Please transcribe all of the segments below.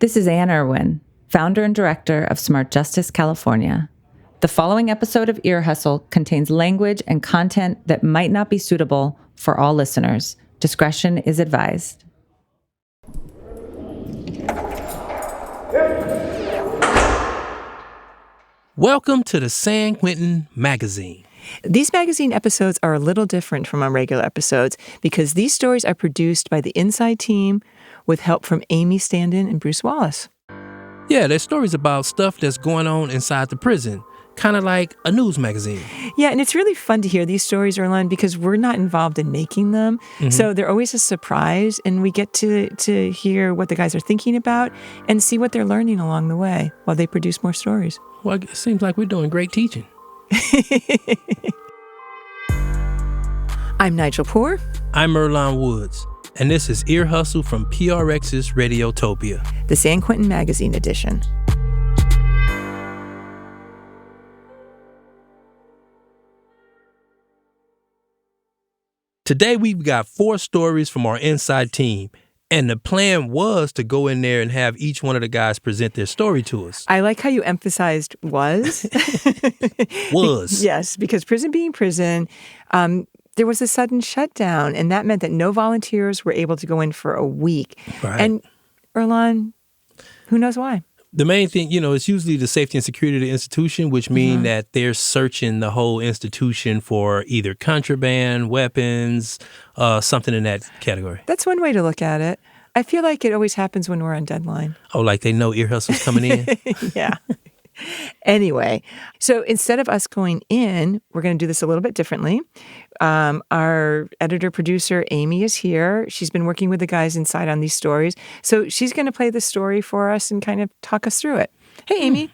This is Ann Irwin, founder and director of Smart Justice California. The following episode of Ear Hustle contains language and content that might not be suitable for all listeners. Discretion is advised. Welcome to the San Quentin Magazine. These magazine episodes are a little different from our regular episodes because these stories are produced by the Inside team with help from Amy Standen and Bruce Wallace. Yeah, they're stories about stuff that's going on inside the prison, kind of like a news magazine. Yeah, and it's really fun to hear these stories, Erlen, because we're not involved in making them. Mm-hmm. So they're always a surprise, and we get to hear what the guys are thinking about and see what they're learning along the way while they produce more stories. Well, it seems like we're doing great teaching. I'm Nigel Poor. I'm Merlon Woods. And this is Ear Hustle from PRX's Radiotopia, the San Quentin Magazine edition. Today we've got 4 stories from our Inside team. And the plan was to go in there and have each one of the guys present their story to us. I like how you emphasized was. Was. Yes, because prison being prison, there was a sudden shutdown, and that meant that no volunteers were able to go in for a week. Right. And, Erlon, who knows why? The main thing, it's usually the safety and security of the institution, which mean that they're searching the whole institution for either contraband, weapons, something in that category. That's one way to look at it. I feel like it always happens when we're on deadline. Oh, like they know Ear Hustle's coming in? Yeah. Anyway, so instead of us going in, we're going to do this a little bit differently. Our editor-producer, Amy, is here. She's been working with the guys inside on these stories. So she's going to play the story for us and kind of talk us through it. Hey, Amy.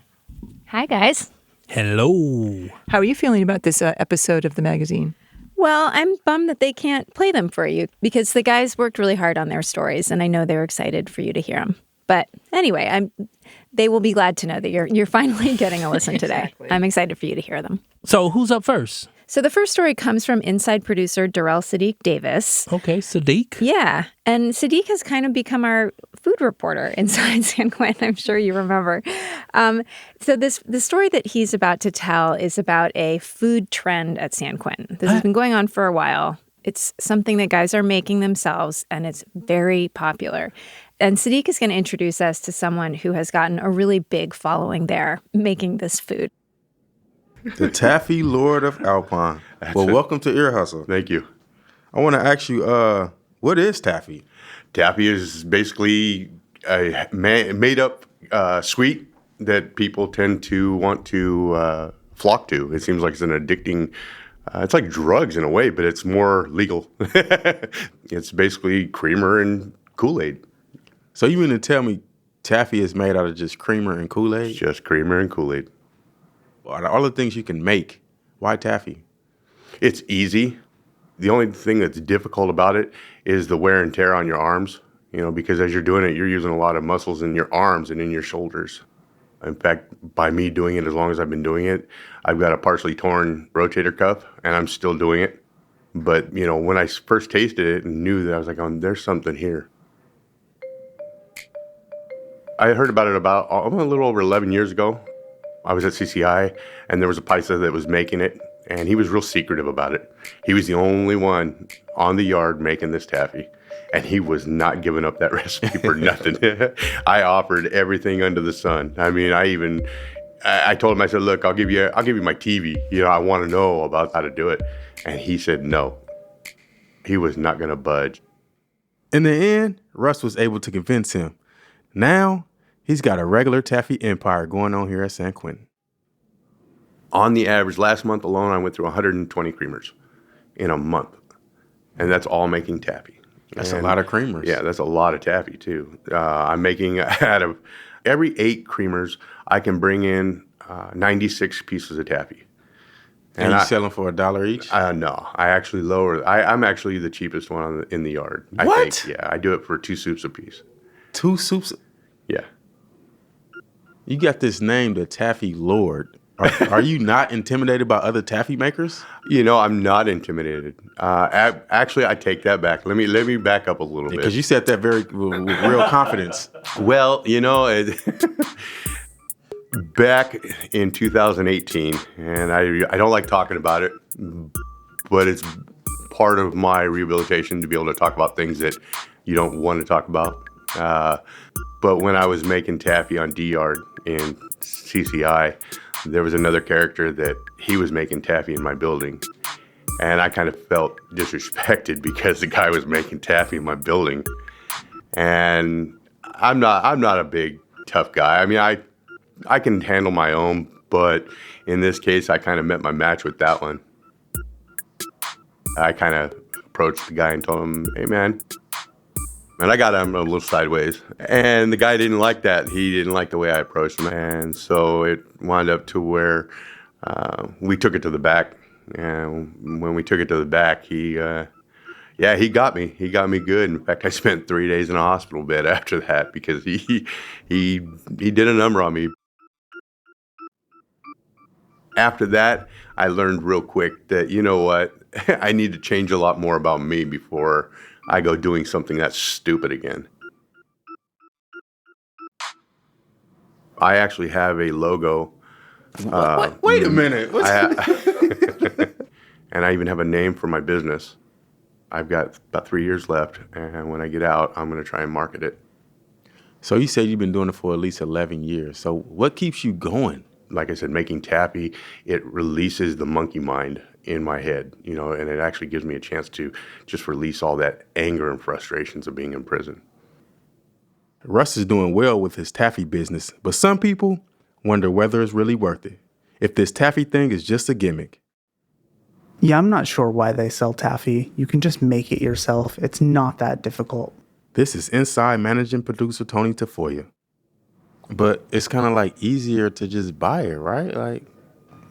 Hi, guys. Hello. How are you feeling about this episode of the magazine? Well, I'm bummed that they can't play them for you because the guys worked really hard on their stories, and I know they're excited for you to hear them. But anyway, they will be glad to know that you're finally getting a listen today. Exactly. I'm excited for you to hear them. So who's up first? So the first story comes from Inside producer Derrell Sadiq Davis. Okay, Sadiq. Yeah, and Sadiq has kind of become our food reporter inside San Quentin. I'm sure you remember. So the story that he's about to tell is about a food trend at San Quentin. This has been going on for a while. It's something that guys are making themselves, and it's very popular. And Sadiq is going to introduce us to someone who has gotten a really big following there making this food. The Taffy Lord of Alpine. Well, welcome to Ear Hustle. Thank you. I want to ask you, what is taffy? Taffy is basically a made-up sweet that people tend to want to flock to. It seems like it's an addicting, it's like drugs in a way, but it's more legal. It's basically creamer and Kool-Aid. So you mean to tell me taffy is made out of just creamer and Kool-Aid? Just creamer and Kool-Aid. All the things you can make, why taffy? It's easy. The only thing that's difficult about it is the wear and tear on your arms, because as you're doing it, you're using a lot of muscles in your arms and in your shoulders. In fact, by me doing it as long as I've been doing it, I've got a partially torn rotator cuff, and I'm still doing it. But, when I first tasted it and knew that, I was like, oh, there's something here. I heard about it about a little over 11 years ago. I was at CCI, and there was a paisa that was making it, and he was real secretive about it. He was the only one on the yard making this taffy, and he was not giving up that recipe for nothing. I offered everything under the sun. I mean, I told him, I said, look, I'll give you my TV. I want to know about how to do it. And he said no. He was not going to budge. In the end, Russ was able to convince him. Now, he's got a regular taffy empire going on here at San Quentin. On the average, last month alone, I went through 120 creamers in a month. And that's all making taffy. That's a lot of creamers. Yeah, that's a lot of taffy, too. I'm making out of every 8 creamers, I can bring in 96 pieces of taffy. And you selling for $1 each? No, I actually lower. I'm actually the cheapest one in the yard. What? I think. Yeah, I do it for 2 soups a piece. 2 soups? Yeah. You got this name, the Taffy Lord. Are you not intimidated by other taffy makers? I'm not intimidated. Actually, I take that back. Let me back up a little bit. Because you said that with real confidence. Well, back in 2018, and I don't like talking about it, but it's part of my rehabilitation to be able to talk about things that you don't want to talk about. But when I was making taffy on D-Yard in CCI, there was another character that he was making taffy in my building. And I kind of felt disrespected because the guy was making taffy in my building. And I'm not a big tough guy. I mean, I can handle my own, but in this case, I kind of met my match with that one. I kind of approached the guy and told him, "Hey, man." And I got him a little sideways. And the guy didn't like that. He didn't like the way I approached him. And so it wound up to where we took it to the back. And when we took it to the back, he got me. He got me good. In fact, I spent 3 days in a hospital bed after that because he did a number on me. After that, I learned real quick that, you know what, I need to change a lot more about me before I go doing something that's stupid again. I actually have a logo. Wait a minute. And I even have a name for my business. I've got about 3 years left, and when I get out, I'm going to try and market it. So you said you've been doing it for at least 11 years. So what keeps you going? Like I said, making taffy, it releases the monkey mind in my head, and it actually gives me a chance to just release all that anger and frustrations of being in prison. Russ is doing well with his taffy business, but some people wonder whether it's really worth it. If this taffy thing is just a gimmick. Yeah, I'm not sure why they sell taffy. You can just make it yourself. It's not that difficult. This is Inside Managing Producer Tony Tafoya. But it's kind of like easier to just buy it, right? Like,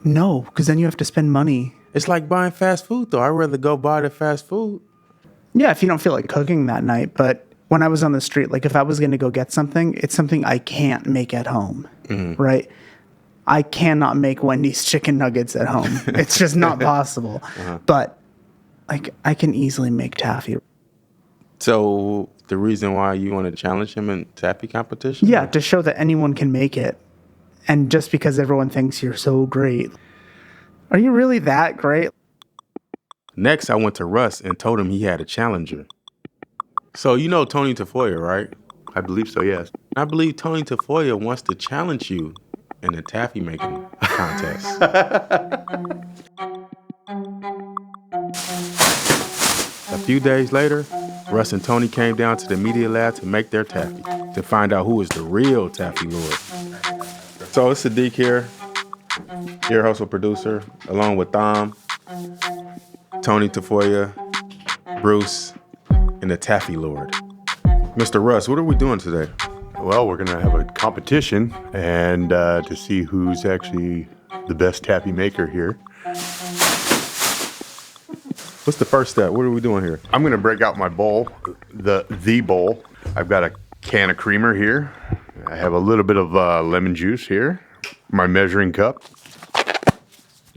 no, because then you have to spend money. It's like buying fast food, though. I'd rather go buy the fast food. Yeah, if you don't feel like cooking that night. But when I was on the street, like if I was going to go get something, it's something I can't make at home, right? I cannot make Wendy's chicken nuggets at home. It's just not possible. But like I can easily make taffy. So the reason why you want to challenge him in taffy competition? Yeah, to show that anyone can make it. And just because everyone thinks you're so great. Are you really that great? Next, I went to Russ and told him he had a challenger. So you know Tony Tafoya, right? I believe so, yes. I believe Tony Tafoya wants to challenge you in a taffy making contest. A few days later, Russ and Tony came down to the media lab to make their taffy, to find out who is the real taffy lord. So it's Sadiq here, Ear Hustle producer, along with Tam, Tony Tafoya, Bruce, and the taffy lord. Mr. Russ, what are we doing today? Well, we're going to have a competition and to see who's actually the best taffy maker here. What's the first step? What are we doing here? I'm going to break out my bowl, the bowl. I've got a can of creamer here. I have a little bit of lemon juice here. My measuring cup.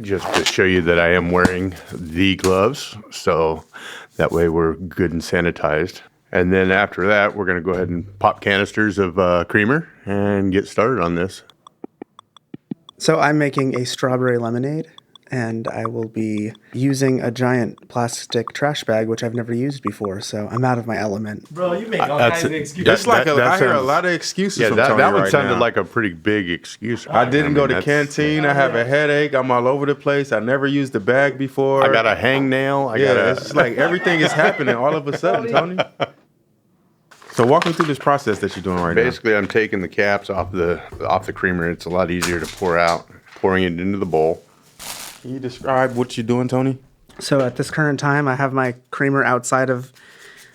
Just to show you that I am wearing the gloves, so that way we're good and sanitized. And then after that, we're going to go ahead and pop canisters of creamer and get started on this. So I'm making a strawberry lemonade, and I will be using a giant plastic trash bag, which I've never used before, so I'm out of my element. Bro, you make all kinds of excuses. It's like I hear a lot of excuses from Tony that one right sounded now. like a pretty big excuse. I didn't go to the canteen. I have a headache. I'm all over the place. I never used the bag before. I got a hangnail. It's just like everything is happening all of a sudden, Tony. So walk me through this process that you're doing right now. Basically, I'm taking the caps off the creamer. It's a lot easier to pour out, pouring it into the bowl. Can you describe what you're doing, Tony? So at this current time, I have my creamer outside of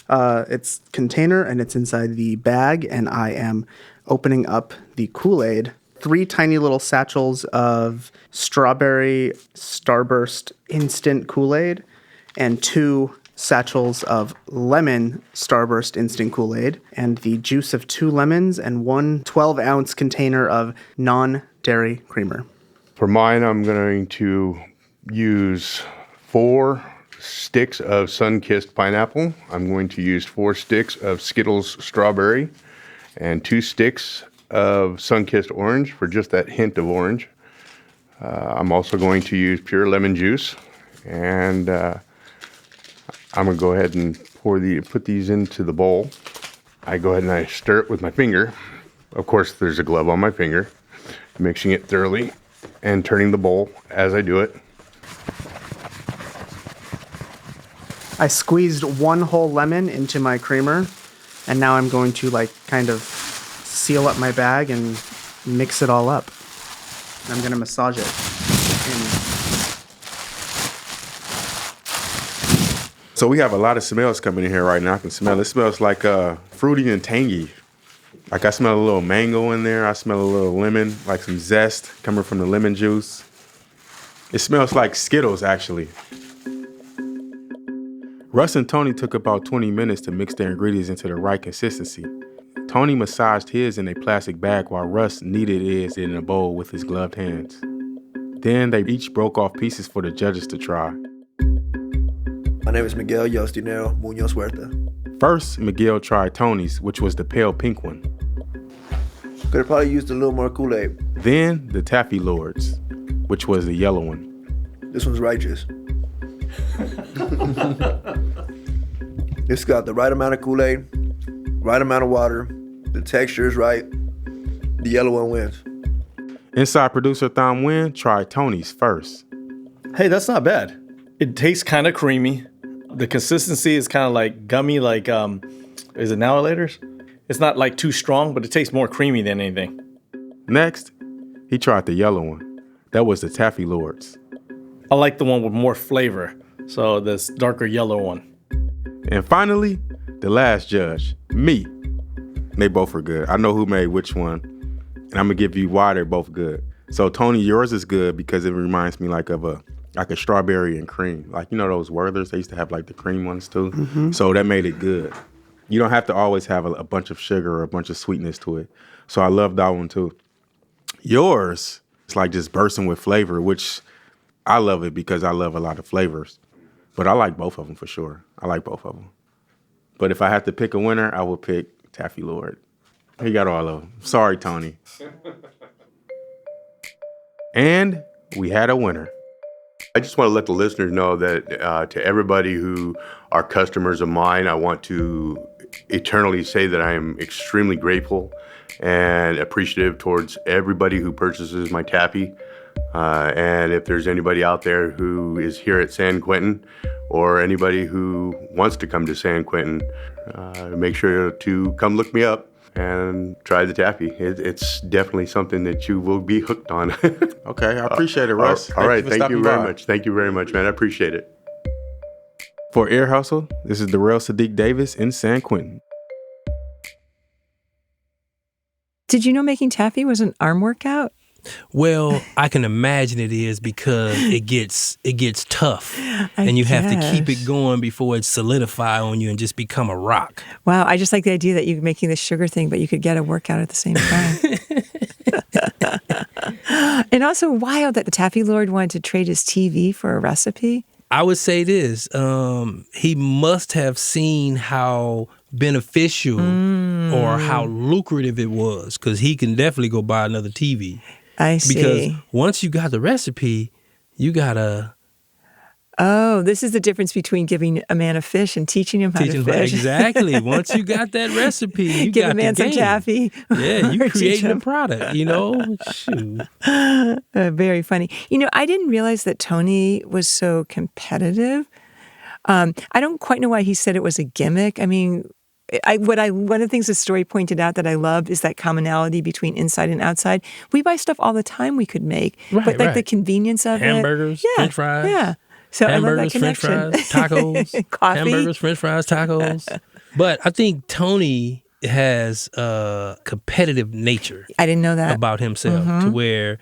its container, and it's inside the bag, and I am opening up the Kool-Aid. 3 tiny little satchels of strawberry Starburst instant Kool-Aid, and 2 satchels of lemon Starburst instant Kool-Aid, and the juice of 2 lemons, and 1 12-ounce container of non-dairy creamer. For mine, I'm going to use 4 sticks of sun-kissed pineapple. I'm going to use 4 sticks of Skittles strawberry. and 2 sticks of sun-kissed orange for just that hint of orange. I'm also going to use pure lemon juice, and I'm gonna go ahead and put these into the bowl. I go ahead and I stir it with my finger. Of course, there's a glove on my finger, mixing it thoroughly and turning the bowl as I do it. I squeezed 1 whole lemon into my creamer, and now I'm going to kind of seal up my bag and mix it all up. I'm going to massage it. So we have a lot of smells coming in here right now. I can smell it. It smells like fruity and tangy. Like I smell a little mango in there. I smell a little lemon, like some zest coming from the lemon juice. It smells like Skittles, actually. Russ and Tony took about 20 minutes to mix their ingredients into the right consistency. Tony massaged his in a plastic bag while Russ kneaded his in a bowl with his gloved hands. Then they each broke off pieces for the judges to try. My name is Miguel Yostinero Munoz Huerta. First, Miguel tried Tony's, which was the pale pink one. Could have probably used a little more Kool-Aid. Then the Taffy Lords, which was the yellow one. This one's righteous. It's got the right amount of Kool-Aid, right amount of water, the texture is right, the yellow one wins. Inside producer Tam Nguyen tried Tony's first. Hey, that's not bad. It tastes kind of creamy. The consistency is kind of like gummy, like, is it Now or Later's? It's not like too strong, but it tastes more creamy than anything. Next, he tried the yellow one. That was the Taffy Lords. I like the one with more flavor, so this darker yellow one. And finally, the last judge, me. They both were good. I know who made which one, and I'm gonna give you why they're both good. So Tony, yours is good because it reminds me like of a strawberry and cream. Like, you know those Werthers? They used to have like the cream ones too. Mm-hmm. So that made it good. You don't have to always have a bunch of sugar or a bunch of sweetness to it. So I love that one too. Yours, it's like just bursting with flavor, which I love it because I love a lot of flavors. But I like both of them for sure. I like both of them. But if I had to pick a winner, I would pick Taffy Lord. He got all of them. Sorry, Tony. And we had a winner. I just want to let the listeners know that to everybody who are customers of mine, I want to eternally say that I am extremely grateful and appreciative towards everybody who purchases my taffy. And if there's anybody out there who is here at San Quentin or anybody who wants to come to San Quentin, make sure to come look me up and try the taffy. It's definitely something that you will be hooked on. Okay, I appreciate it, Russ. All right, thank you very much. Thank you very much, man. I appreciate it. For Ear Hustle, this is Derrell Sadiq Davis in San Quentin. Did you know making taffy was an arm workout? Well, I can imagine it is because it gets tough, and you have to keep it going before it solidify on you and just become a rock. Wow, I just like the idea that you're making the sugar thing, but you could get a workout at the same time. And also wild that the Taffy Lord wanted to trade his TV for a recipe. I would say this: he must have seen how beneficial or how lucrative it was, because he can definitely go buy another TV. I see. Because once you got the recipe, you gotta. Oh, this is the difference between giving a man a fish and teaching him how to fish. Exactly. Once you got that recipe, you give got a man the game. some taffy. Yeah, you creating a product. You know, shoot. Very funny. You know, I didn't realize that Tony was so competitive. I don't quite know why he said it was a gimmick. I mean, one of the things the story pointed out that I loved is that commonality between inside and outside. We buy stuff all the time we could make, but like the convenience of hamburgers, French fries. Yeah. So hamburgers, I love that connection. French fries, tacos, coffee. Hamburgers, French fries, tacos. But I think Tony has a competitive nature. I didn't know that about himself, to where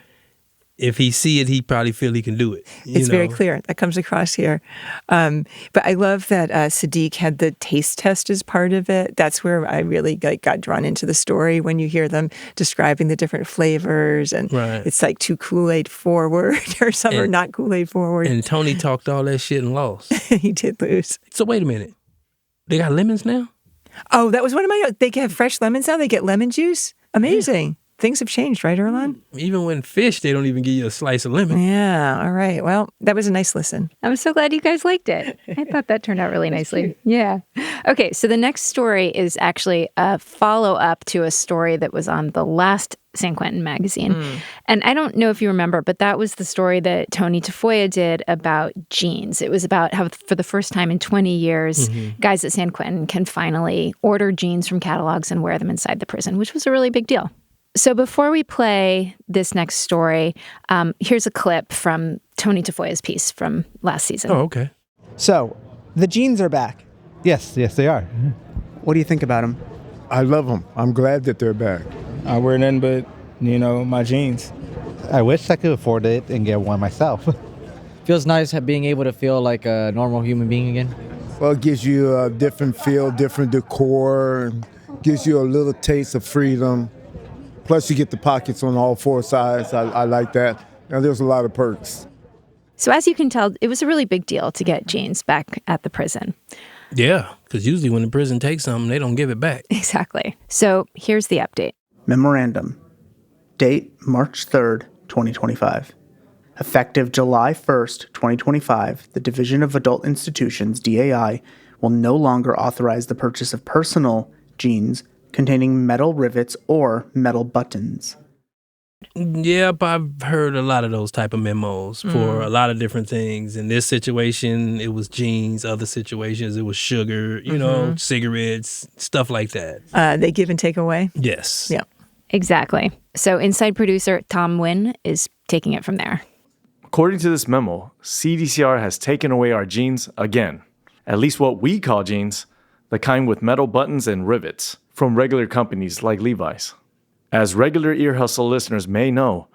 if he see it, he probably feel he can do it. It's very clear. That comes across here. But I love that Sadiq had the taste test as part of it. That's where I really got drawn into the story when you hear them describing the different flavors. And it's like too Kool-Aid forward or some are not Kool-Aid forward. And Tony talked all that shit and lost. He did lose. So wait a minute. They got lemons now? Oh, that was one of my notes. They have fresh lemons now. They get lemon juice. Amazing. Things have changed, right, Erlan? Even when fish, they don't even give you a slice of lemon. Yeah. All right. Well, that was a nice listen. I'm so glad you guys liked it. I thought that turned out really nicely. Yeah. Okay, so the next story is actually a follow-up to a story that was on the last San Quentin magazine. And I don't know if you remember, but that was the story that Tony Tafoya did about jeans. It was about how for the first time in 20 years, guys at San Quentin can finally order jeans from catalogs and wear them inside the prison, which was a really big deal. So before we play this next story, here's a clip from Tony Tafoya's piece from last season. Oh, okay. So, the jeans are back. Yes, they are. What do you think about them? I love them. I'm glad that they're back. I wear nothing but, my jeans. I wish I could afford it and get one myself. Feels nice being able to feel like a normal human being again. Well, it gives you a different feel, different decor, and gives you a little taste of freedom. Plus, you get the pockets on all four sides. I like that. Now, there's a lot of perks. So as you can tell, it was a really big deal to get jeans back at the prison. Yeah, because usually when the prison takes something, they don't give it back. Exactly. So here's the update. Memorandum. Date March 3rd, 2025. Effective July 1st, 2025, the Division of Adult Institutions, DAI, will no longer authorize the purchase of personal jeans containing metal rivets or metal buttons. Yep, I've heard a lot of those type of memos for a lot of different things. In this situation, it was jeans. Other situations, it was sugar, cigarettes, stuff like that. They give and take away? Yes. Yeah. Exactly. So inside producer Tam Nguyen is taking it from there. According to this memo, CDCR has taken away our jeans again. At least what we call jeans, the kind with metal buttons and rivets, from regular companies like Levi's. As regular Ear Hustle listeners may know,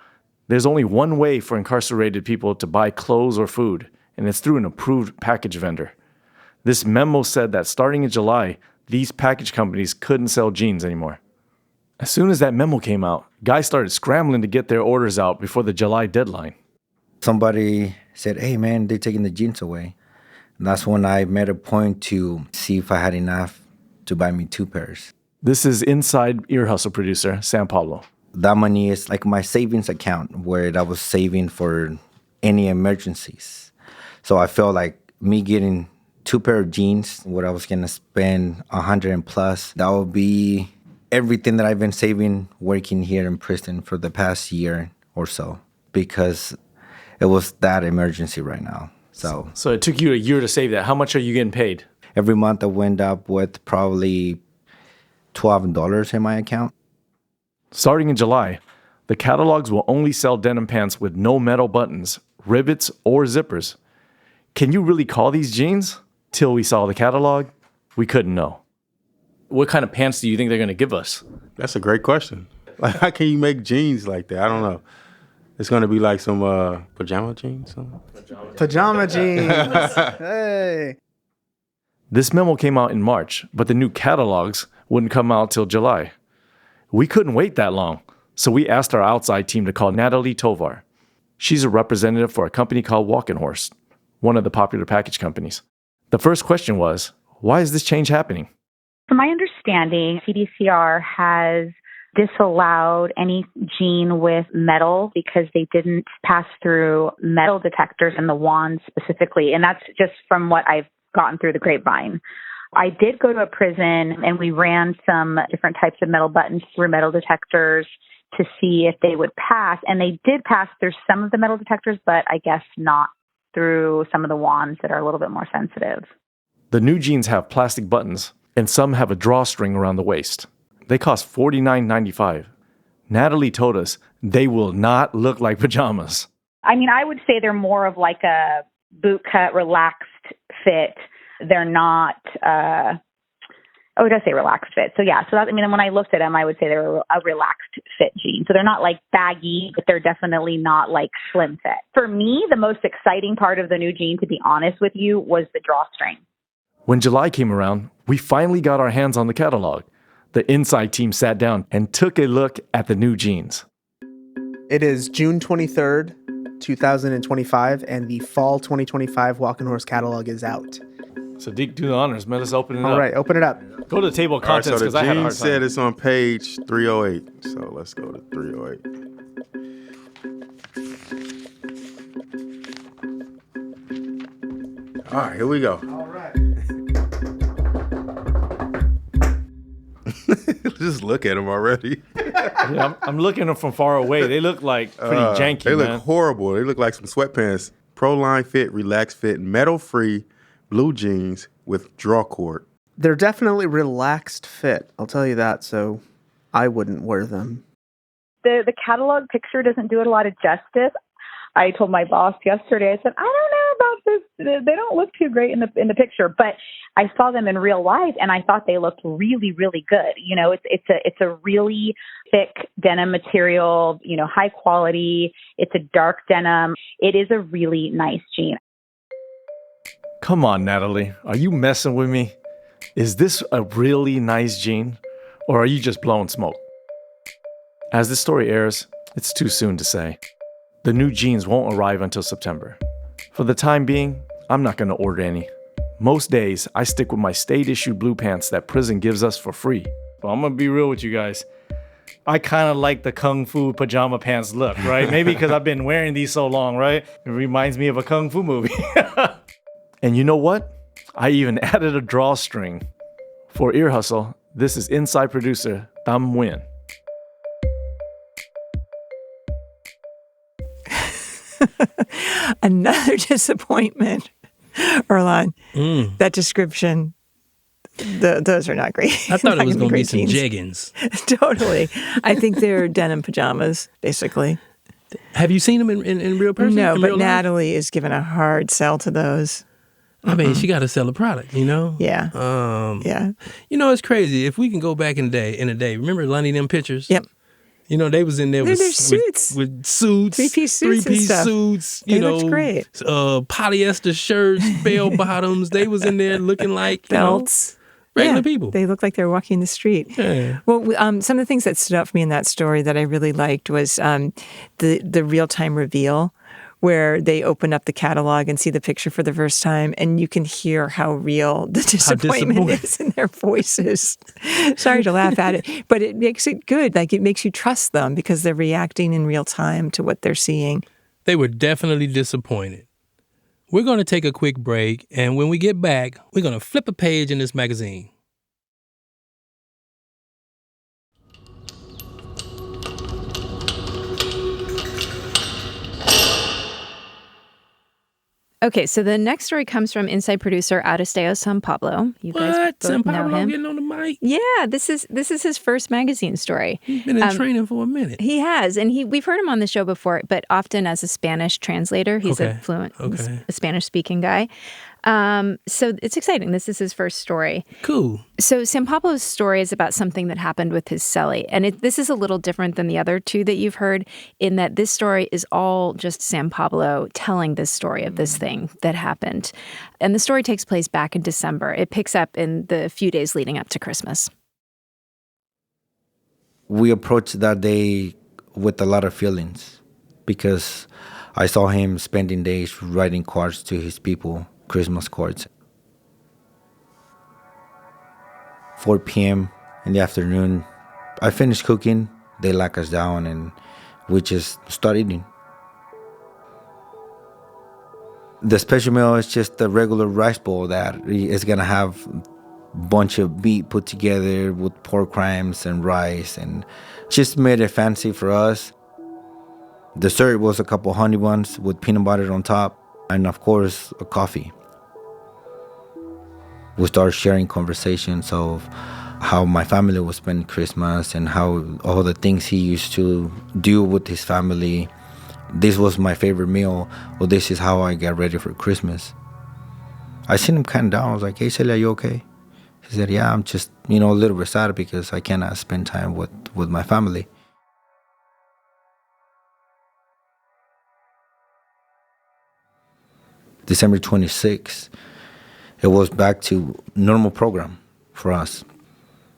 there's only one way for incarcerated people to buy clothes or food, and it's through an approved package vendor. This memo said that starting in July, these package companies couldn't sell jeans anymore. As soon as that memo came out, guys started scrambling to get their orders out before the July deadline. Somebody said, hey man, they're taking the jeans away. And that's when I made a point to see if I had enough to buy me 2 pairs. This is inside Ear Hustle producer Sampablo. That money is like my savings account where I was saving for any emergencies. So I felt like me getting 2 pair of jeans, what I was going to spend $100 and plus, that would be everything that I've been saving working here in prison for the past year or so, because it was that emergency right now. So it took you a year to save that. How much are you getting paid? Every month I went up with probably $12 in my account. Starting in July, the catalogs will only sell denim pants with no metal buttons, rivets, or zippers. Can you really call these jeans? Till we saw the catalog, we couldn't know. What kind of pants do you think they're going to give us? That's a great question. Like, how can you make jeans like that? I don't know. It's going to be like some pajama jeans? Pajama jeans. Hey. This memo came out in March, but the new catalogs wouldn't come out till July. We couldn't wait that long, so we asked our outside team to call Natalie Tovar. She's a representative for a company called Walking Horse, one of the popular package companies. The first question was, why is this change happening? From my understanding, CDCR has disallowed any jean with metal because they didn't pass through metal detectors in the wands specifically. And that's just from what I've gotten through the grapevine. I did go to a prison and we ran some different types of metal buttons through metal detectors to see if they would pass. And they did pass through some of the metal detectors, but I guess not through some of the wands that are a little bit more sensitive. The new jeans have plastic buttons, and some have a drawstring around the waist. They cost $49.95. Natalie told us they will not look like pajamas. I mean, I would say they're more of like a bootcut, relaxed fit. They're not, it does say relaxed fit. So yeah, so that, I mean, when I looked at them, I would say they were a relaxed fit jean. So they're not like baggy, but they're definitely not like slim fit. For me, the most exciting part of the new jean, to be honest with you, was the drawstring. When July came around, we finally got our hands on the catalog. The inside team sat down and took a look at the new jeans. It is June 23rd, 2025, and the fall 2025 Walking Horse catalog is out. Sadiq, do the honors. Let us open it up. All right, open it up. Go to the table of All right, contents so because the I had a gene hard said time. it's on page 308. So let's go to 308. All right, here we go. All right. Just look at them already. Yeah, I'm looking at them from far away. They look like pretty janky, They look man. horrible. They look like some sweatpants. Pro-line fit, relaxed fit, metal-free, blue jeans with draw cord. They're definitely relaxed fit. I'll tell you that. So I wouldn't wear them. The catalog picture doesn't do it a lot of justice. I told my boss yesterday, I said, I don't know about this. They don't look too great in the picture, but I saw them in real life and I thought they looked really, really good. You know, it's a really thick denim material, you know, high quality. It's a dark denim. It is a really nice jean. Come on, Natalie. Are you messing with me? Is this a really nice jean? Or are you just blowing smoke? As this story airs, it's too soon to say. The new jeans won't arrive until September. For the time being, I'm not going to order any. Most days, I stick with my state-issue blue pants that prison gives us for free. But I'm going to be real with you guys. I kind of like the Kung Fu pajama pants look, right? Maybe because I've been wearing these so long, right? It reminds me of a Kung Fu movie. And you know what? I even added a drawstring. For Ear Hustle, this is inside producer Tam Nguyen. Another disappointment, Erlan. That description, those are not great. I thought it was going to be some jeans. jeggings. Totally. I think they're denim pajamas, basically. Have you seen them in real person? No, in but real life? Natalie is giving a hard sell to those. I mean, she got to sell a product, you know? Yeah. Yeah. You know, it's crazy. If we can go back in the day, remember Lundy them pictures? Yep. You know, they was in there with suits. with suits, Three-piece suits and stuff. suits, They looked great. Polyester shirts, bell bottoms. They was in there looking like Belts. Regular people. They look like they're walking the street. Yeah. Well, some of the things that stood out for me in that story that I really liked was the real-time reveal, where they open up the catalog and see the picture for the first time, and you can hear how real the disappointment is in their voices. Sorry to laugh at it, but it makes it good. Like, it makes you trust them because they're reacting in real time to what they're seeing. They were definitely disappointed. We're going to take a quick break, and when we get back, we're going to flip a page in this magazine. Okay, so the next story comes from inside producer Aristeo Sampablo. You guys both know him. Getting on the mic? Yeah, this is his first magazine story. He's been in training for a minute. He has, and we've heard him on the show before, but often as a Spanish translator. He's a fluent, a Spanish-speaking guy. So it's exciting. This is his first story. Cool. So Sampablo's story is about something that happened with his cellie. And this is a little different than the other two that you've heard in that this story is all just Sampablo telling this story of this thing that happened. And the story takes place back in December. It picks up in the few days leading up to Christmas. We approached that day with a lot of feelings because I saw him spending days writing cards to his people. Christmas cards. 4 p.m. in the afternoon, I finished cooking. They locked us down and we just started eating. The special meal is just a regular rice bowl that is gonna have a bunch of meat put together with pork rinds and rice, and just made it fancy for us. Dessert was a couple honey buns with peanut butter on top, and of course, a coffee. We started sharing conversations of how my family would spend Christmas and how all the things he used to do with his family. This was my favorite meal. Well, this is how I get ready for Christmas. I seen him kind of down. I was like, hey, Cellie, are you okay? He said, yeah, I'm just, a little bit sad because I cannot spend time with my family. December 26th, it was back to normal program for us.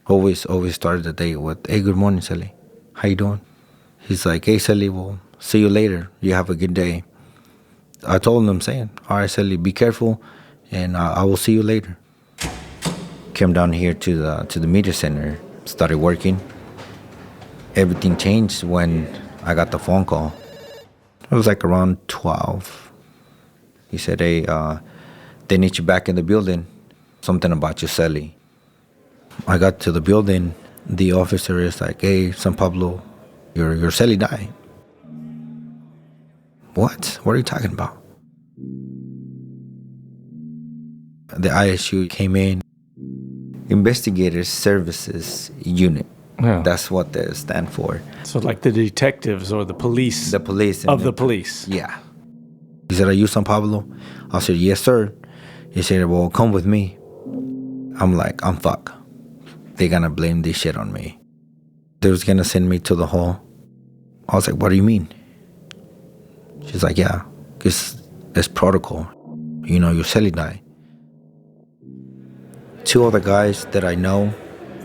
Always started the day with, hey, good morning, Cellie. How you doing? He's like, hey, Cellie, well, see you later. You have a good day. I told him, saying, all right, Cellie, be careful, and I will see you later. came down here to the media center, started working. Everything changed when I got the phone call. It was like around 12. He said, hey, they need you back in the building. Something about your cellie. I got to the building. The officer is like, hey, Sampablo, your cellie died. What? What are you talking about? The ISU came in. Investigator Services Unit. Yeah. That's what they stand for. So like the detectives or the police. The police. Of the police. Yeah. He said, are you Sampablo? I said, yes, sir. He said, well, come with me. I'm like, I'm fucked. They're gonna blame this shit on me. They was gonna send me to the hall. I was like, what do you mean? She's like, yeah, because it's protocol. You know, your cellie died. Two other guys that I know,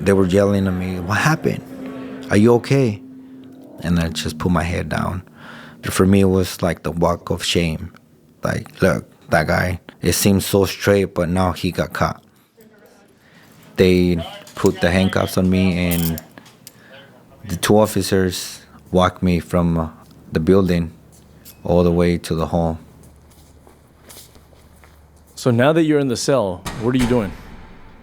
they were yelling at me, what happened? Are you okay? And I just put my head down. For me, it was like the walk of shame. Like, look, that guy, it seemed so straight, but now he got caught. They put the handcuffs on me, and the two officers walked me from the building all the way to the hall. So now that you're in the cell, what are you doing?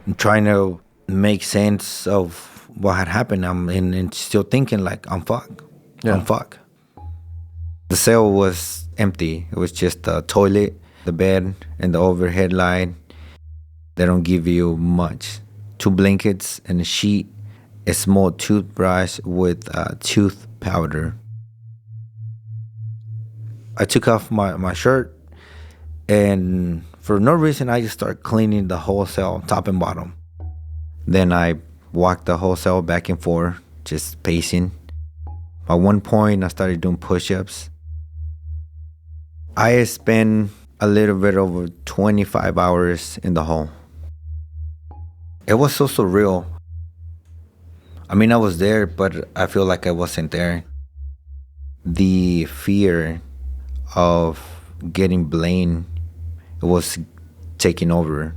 I'm trying to make sense of what had happened. I'm and still thinking like, I'm fucked. Yeah. I'm fucked. The cell was empty. It was just the toilet, the bed, and the overhead light. They don't give you much. 2 blankets and a sheet, a small toothbrush with tooth powder. I took off my shirt, and for no reason, I just started cleaning the whole cell, top and bottom. Then I walked the whole cell back and forth, just pacing. At one point, I started doing push-ups. I spent a little bit over 25 hours in the hole. It was so surreal. I mean, I was there, but I feel like I wasn't there. The fear of getting blamed was taking over.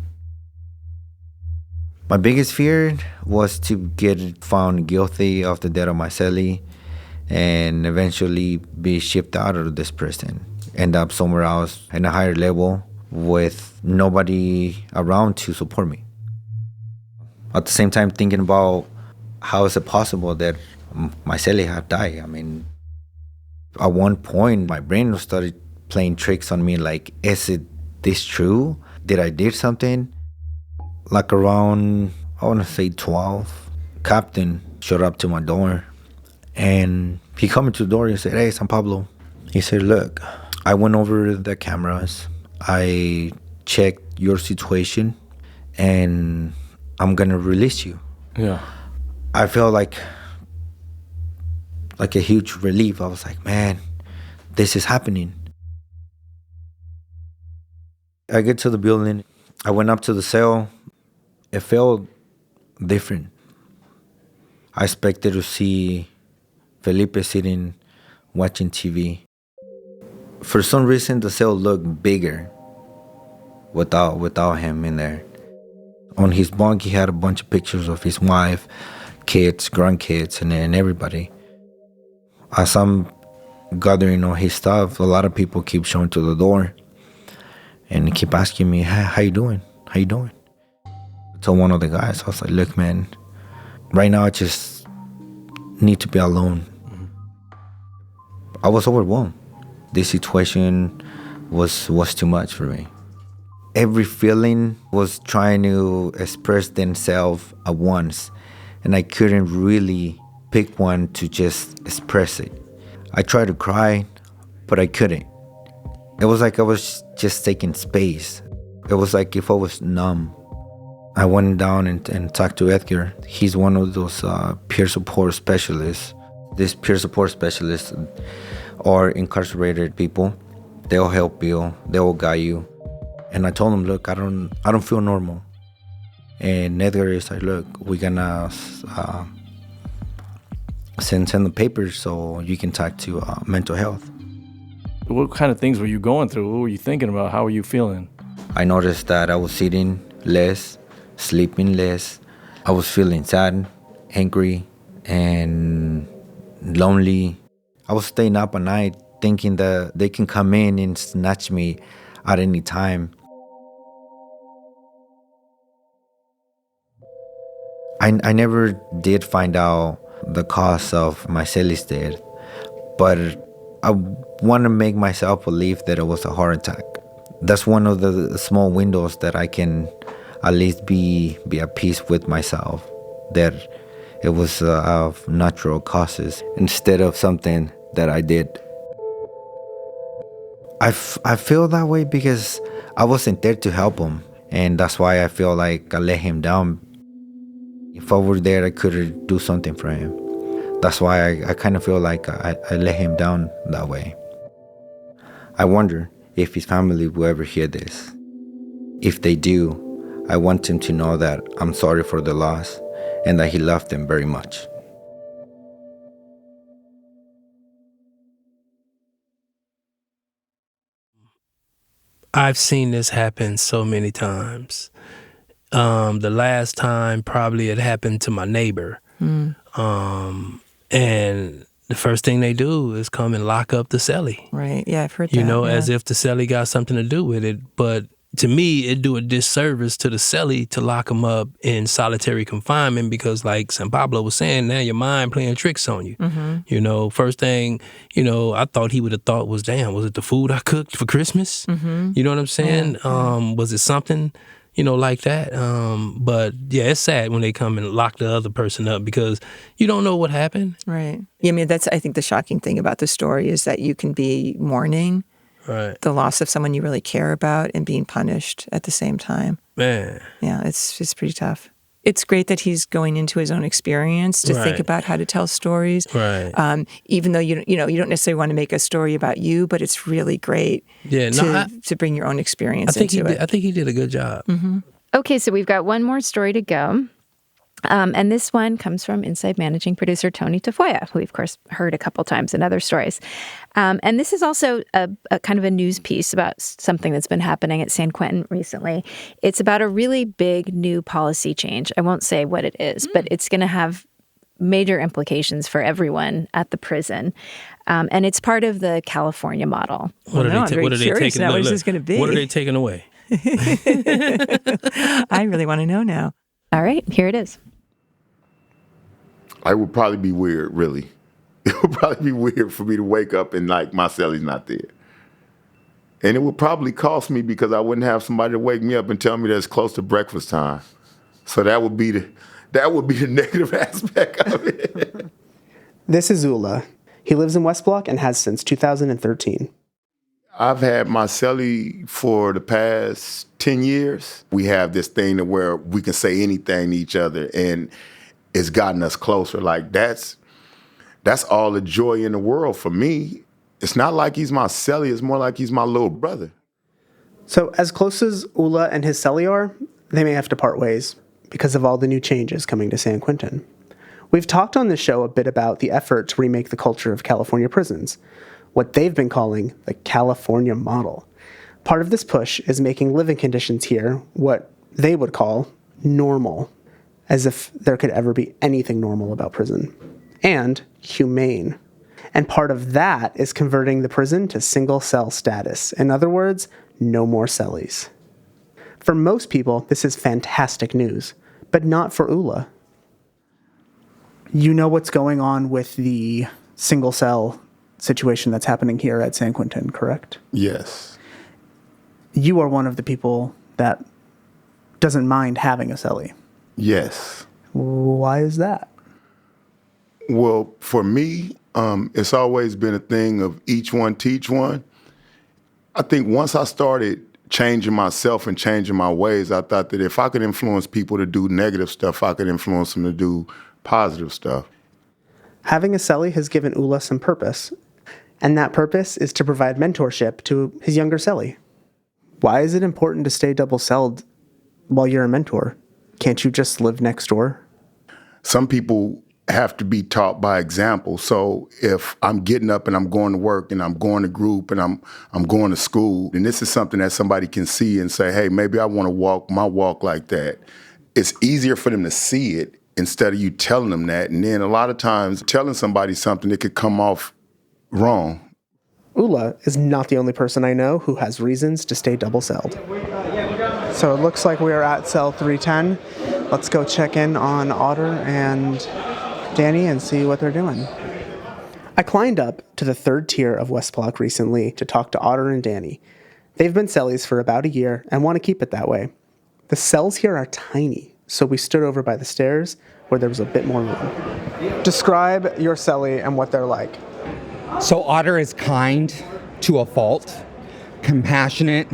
My biggest fear was to get found guilty of the death of my cellie and eventually be shipped out of this prison, end up somewhere else in a higher level with nobody around to support me. At the same time, thinking about how is it possible that my cellie had died. I mean, at one point, my brain started playing tricks on me, like, is it this true? Did I do something? Like around, I want to say 12, Captain showed up to my door, and he come into the door and said, hey, Sampablo. He said, look, I went over the cameras. I checked your situation, and I'm going to release you. Yeah. I felt like a huge relief. I was like, man, this is happening. I get to the building. I went up to the cell. It felt different. I expected to see Felipe sitting, watching TV. For some reason, the cell looked bigger without him in there. On his bunk, he had a bunch of pictures of his wife, kids, grandkids, and everybody. As I'm gathering all his stuff, a lot of people keep showing to the door and keep asking me, hey, how you doing? How you doing? I told one of the guys, I was like, look, man, right now I just need to be alone. I was overwhelmed. This situation was too much for me. Every feeling was trying to express themselves at once, and I couldn't really pick one to just express it. I tried to cry, but I couldn't. It was like I was just taking space. It was like if I was numb. I went down and talked to Edgar. He's one of those peer support specialists. These peer support specialists are incarcerated people. They'll help you. They'll guide you. And I told him, look, I don't feel normal. And Edgar is like, look, we're gonna send the papers so you can talk to mental health. What kind of things were you going through? What were you thinking about? How were you feeling? I noticed that I was eating less, sleeping less. I was feeling sad, angry, and lonely. I was staying up at night thinking that they can come in and snatch me at any time. I never did find out the cause of my cellie's death, but I want to make myself believe that it was a heart attack. That's one of the small windows that I can at least be at peace with myself, that it was of natural causes instead of something that I did. I feel that way because I wasn't there to help him, and that's why I feel like I let him down. If I were there, I could do something for him. That's why I kind of feel like I let him down that way. I wonder if his family will ever hear this. If they do, I want him to know that I'm sorry for the loss and that he loved them very much. I've seen this happen so many times. The last time probably it happened to my neighbor. And the first thing they do is come and lock up the cellie. Right. Yeah, I've heard that. You know, yeah. as if the cellie got something to do with it. But to me, it'd do a disservice to the cellie to lock them up in solitary confinement because, like Sampablo was saying, now your mind playing tricks on you. You know, first thing, you know, I thought he would have thought was, damn, was it the food I cooked for Christmas? You know what I'm saying? Was it something, you know, like that? But yeah, it's sad when they come and lock the other person up because you don't know what happened. Right. Yeah, I mean, that's, I think the shocking thing about the story is that you can be mourning the loss of someone you really care about and being punished at the same time. Man. Yeah, it's pretty tough. It's great that he's going into his own experience to think about how to tell stories. Even though you don't necessarily want to make a story about you, but it's really great to bring your own experience into it. I think he did a good job. Okay, so we've got one more story to go. And this one comes from Inside Managing Producer Tony Tafoya, who we, of course, heard a couple times in other stories. And this is also a kind of a news piece about something that's been happening at San Quentin recently. It's about a really big new policy change. I won't say what it is, but it's going to have major implications for everyone at the prison. And it's part of the California model. What are they taking? What is this going to be? What are they taking away? I really want to know now. All right, here it is. It would probably be weird, really. It would probably be weird for me to wake up and like my cellie's not there. And it would probably cost me because I wouldn't have somebody to wake me up and tell me that it's close to breakfast time. So that would be the negative aspect of it. This is Ula. He lives in West Block and has since 2013. I've had my cellie for the past 10 years. We have this thing to where we can say anything to each other, and it's gotten us closer. Like, that's all the joy in the world for me. It's not like he's my cellie, it's more like he's my little brother. So as close as Ula and his cellie are, they may have to part ways because of all the new changes coming to San Quentin. We've talked on this show a bit about the effort to remake the culture of California prisons, what they've been calling the California model. Part of this push is making living conditions here what they would call normal, as if there could ever be anything normal about prison, and humane. And part of that is converting the prison to single cell status. In other words, no more cellies. For most people, this is fantastic news, but not for Ula. You know what's going on with the single cell situation that's happening here at San Quentin, correct? Yes. You are one of the people that doesn't mind having a cellie. Yes. Why is that? Well, for me, it's always been a thing of each one teach one. I think once I started changing myself and changing my ways, I thought that if I could influence people to do negative stuff, I could influence them to do positive stuff. Having a cellie has given Ula some purpose, and that purpose is to provide mentorship to his younger cellie. Why is it important to stay double-celled while you're a mentor? Can't you just live next door? Some people have to be taught by example. So if I'm getting up and I'm going to work and I'm going to group and I'm going to school, and this is something that somebody can see and say, hey, maybe I want to walk my walk like that. it's easier for them to see it instead of you telling them that. And then a lot of times telling somebody something, it could come off wrong. Ula is not the only person I know who has reasons to stay double-celled. So it looks like we are at cell 310. Let's go check in on Otter and Danny and see what they're doing. I climbed up to the 3rd tier of West Block recently to talk to Otter and Danny. They've been cellies for about a year and want to keep it that way. The cells here are tiny, so we stood over by the stairs where there was a bit more room. Describe your cellie and what they're like. So Otter is kind to a fault, compassionate,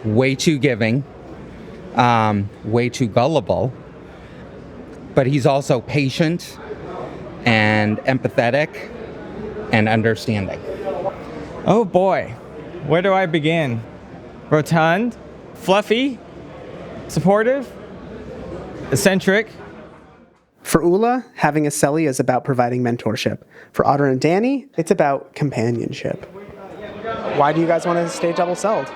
way too giving, way too gullible, but he's also patient and empathetic and understanding. Oh boy, where do I begin? Rotund, fluffy, supportive, eccentric. For Ula, having a cellie is about providing mentorship. For Otter and Danny, it's about companionship. Why do you guys want to stay double-celled?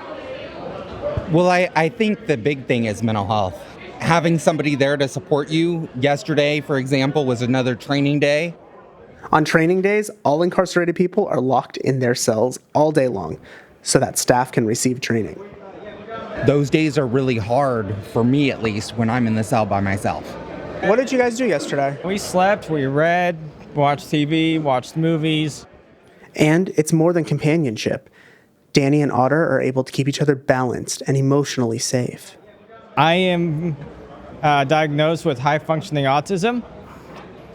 Well, I think the big thing is mental health. Having somebody there to support you. Yesterday, for example, was another training day. On training days, all incarcerated people are locked in their cells all day long so that staff can receive training. Those days are really hard, for me at least, when I'm in the cell by myself. What did you guys do yesterday? We slept, we read, watched TV, watched movies. And it's more than companionship. Danny and Otter are able to keep each other balanced and emotionally safe. I am diagnosed with high-functioning autism,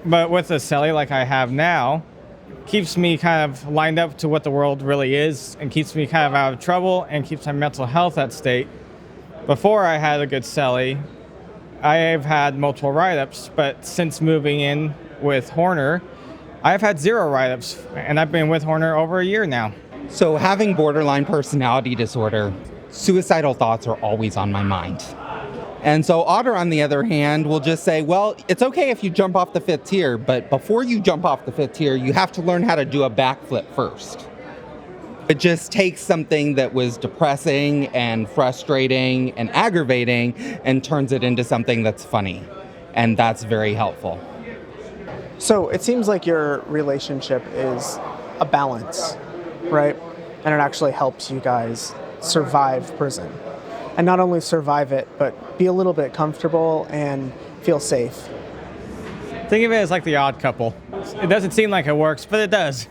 but with a cellie like I have now, keeps me kind of lined up to what the world really is and keeps me kind of out of trouble and keeps my mental health at state. Before I had a good cellie, I've had multiple write-ups, but since moving in with Horner, I've had 0 write-ups, and I've been with Horner over a year now. So having borderline personality disorder, suicidal thoughts are always on my mind. And so Otter, on the other hand, will just say, well, it's okay if you jump off the 5th tier, but before you jump off the 5th tier, you have to learn how to do a backflip first. It just takes something that was depressing and frustrating and aggravating and turns it into something that's funny. And that's very helpful. So it seems like your relationship is a balance, right? And it actually helps you guys survive prison. And not only survive it, but be a little bit comfortable and feel safe. Think of it as like the Odd Couple. It doesn't seem like it works, but it does.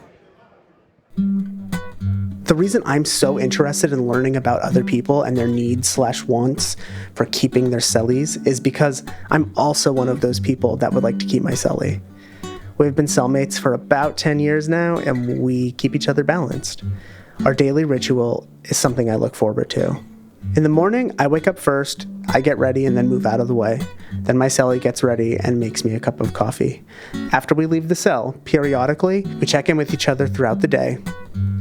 The reason I'm so interested in learning about other people and their needs/wants for keeping their cellies is because I'm also one of those people that would like to keep my cellie. We've been cellmates for about 10 years now, and we keep each other balanced. Our daily ritual is something I look forward to. In the morning, I wake up first, I get ready and then move out of the way. Then my cellie gets ready and makes me a cup of coffee. After we leave the cell, periodically, we check in with each other throughout the day.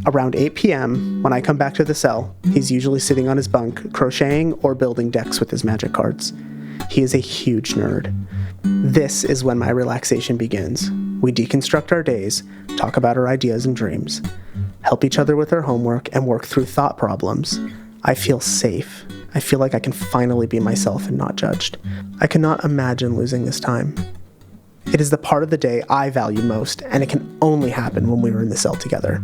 Around 8 p.m., when I come back to the cell, he's usually sitting on his bunk, crocheting or building decks with his magic cards. He is a huge nerd. This is when my relaxation begins. We deconstruct our days, talk about our ideas and dreams, help each other with our homework, and work through thought problems. I feel safe. I feel like I can finally be myself and not judged. I cannot imagine losing this time. It is the part of the day I value most, and it can only happen when we are in the cell together.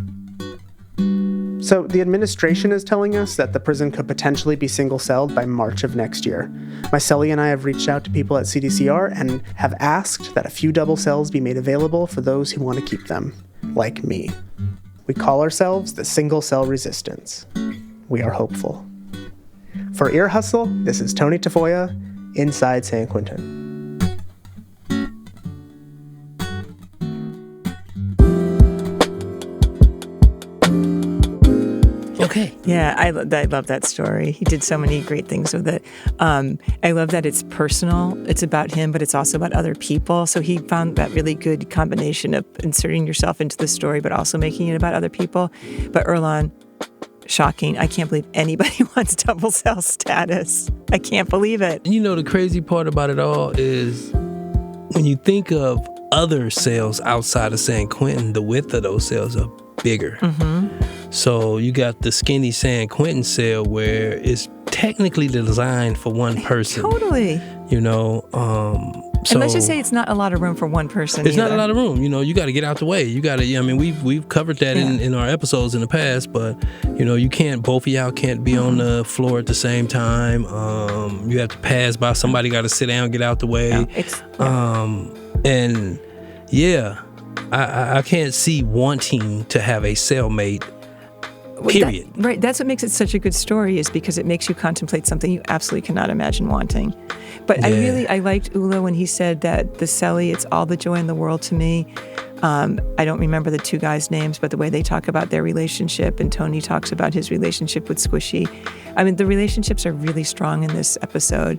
So the administration is telling us that the prison could potentially be single-celled by March of next year. My cellie and I have reached out to people at CDCR and have asked that a few double cells be made available for those who want to keep them, like me. We call ourselves the Single Cell Resistance. We are hopeful. For Ear Hustle, this is Tony Tafoya, inside San Quentin. Okay. Yeah, I love that story. He did so many great things with it. I love that it's personal. It's about him, but it's also about other people. So he found that really good combination of inserting yourself into the story, but also making it about other people. But Erlan, shocking. I can't believe anybody wants double cell status. I can't believe it. You know, the crazy part about it all is when you think of other cells outside of San Quentin, the width of those cells are bigger. Mm-hmm. So you got the skinny San Quentin cell where it's technically designed for one person. Totally. you know. And let's just say it's not a lot of room for one person. It's not a lot of room. You know, you got to get out the way. You got to. I mean, we've covered that in our episodes in the past, but you know, you can't. Both of y'all can't be on the floor at the same time. You have to pass by. Somebody got to sit down, get out the way. And yeah, I can't see wanting to have a cellmate. Period. Right. That's what makes it such a good story, is because it makes you contemplate something you absolutely cannot imagine wanting. But I liked Ula when he said that the cellie, it's all the joy in the world to me. I don't remember the two guys' names, but the way they talk about their relationship, and Tony talks about his relationship with Squishy. I mean, the relationships are really strong in this episode,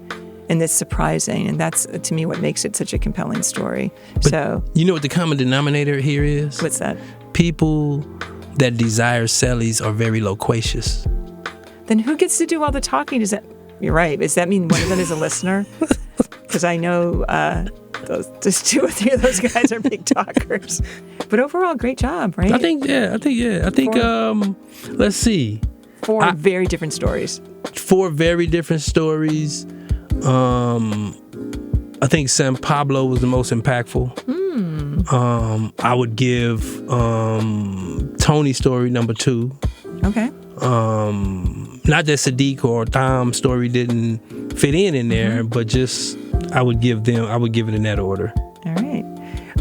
and it's surprising, and that's, to me, what makes it such a compelling story. But you know what the common denominator here is? What's that? People that desire cellies are very loquacious. Then who gets to do all the talking? You're right. Does that mean one of them is a listener? Because I know those 2 or 3 of those guys are big talkers. But overall, great job, right? I think, let's see. 4 very different stories. 4 very different stories. I think Sampablo was the most impactful. I would give Tony's story number 2. Okay. Not that Sadiq or Tam's story didn't fit in there, but just I would give it in that order. All right.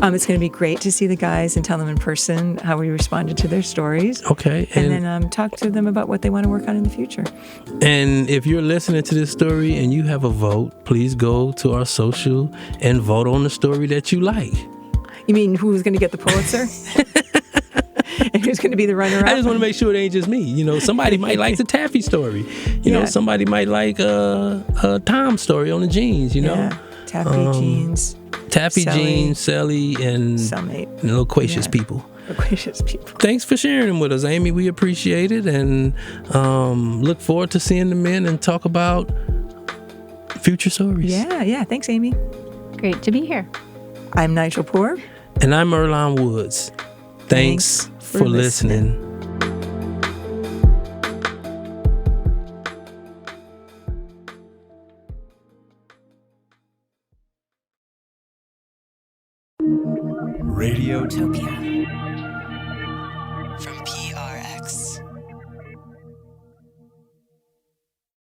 It's going to be great to see the guys and tell them in person how we responded to their stories. Okay. And then talk to them about what they want to work on in the future. And if you're listening to this story and you have a vote, please go to our social and vote on the story that you like. You mean who's going to get the Pulitzer? And who's going to be the runner-up? I just want to make sure it ain't just me. You know, somebody might like the Taffy story. You know, somebody might like Tom's story on the jeans, you know. Yeah. Taffy jeans. Taffy cellie, jeans, cellie, and cellmate. Loquacious people. Loquacious people. Thanks for sharing them with us, Amy. We appreciate it, and look forward to seeing them in and talk about future stories. Yeah. Thanks, Amy. Great to be here. I'm Nigel Poor. And I'm Earlonne Woods. Thanks for listening. Radiotopia. From P